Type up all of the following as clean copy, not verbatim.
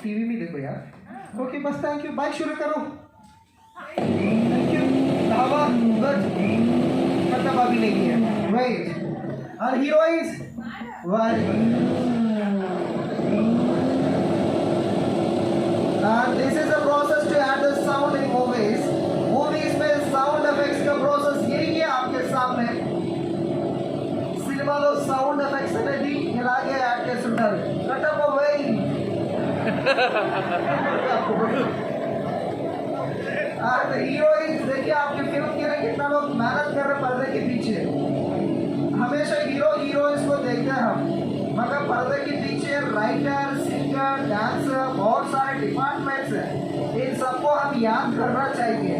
TV में देखो यार। ओके बस थैंक यू, बाइक शुरू करो। Thank you. हवा गुड, मतलब अभी नहीं है। वेट, और heroines this is a process to add the sound in movies. Movies में साउंड इफेक्ट्स का प्रोसेस यही है आपके सामने। సినిమాలో సౌండ్ ఎఫెక్ట్స్ అనేది ఇలాగే యాడ్ చేస్తుంటారు। కటప్ అవే हीरोइंस देखिए आपकी फिल्म के लिए कितना लोग मेहनत कर रहे पर्दे के पीछे। हमेशा हीरो हीरोइंस को देखते हैं हम, मगर पर्दे के पीछे राइटर, सिंगर, डांसर, बहुत सारे डिपार्टमेंट्स हैं। इन सबको हम याद करना चाहिए।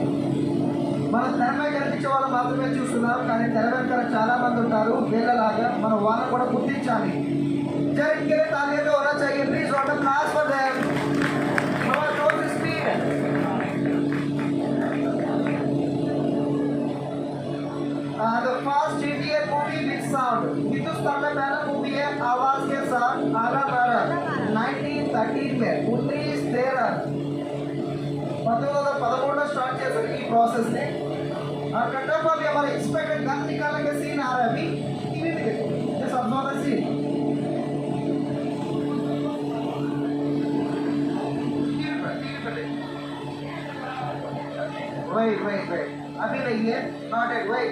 మన తెర మీద కనిపించే వాళ్ళు మాత్రమే చూస్తున్నాం, కానీ తెర వెనకాల చాలా మంది ఉంటారు వీళ్ళలాగా। మనం వాళ్ళని కూడా గుర్తించాలి। जरा इनके लिए तालियां होना चाहिए please. Wrote a class for them. Come on don't speed. The first Indian movie with sound, Hindustan में पहला मूवी है आवाज के साथ आला तारा 1913 में 1913 1913 स्टार्ट किया सर की प्रोसेस ने। और कटअप अभी हमारा एक्सपेक्टेड गन निकालने का सीन आ रहा है अभी टीवी में देखो। ये सब द सीन वेट अभी नहीं है, नॉट एट, वेट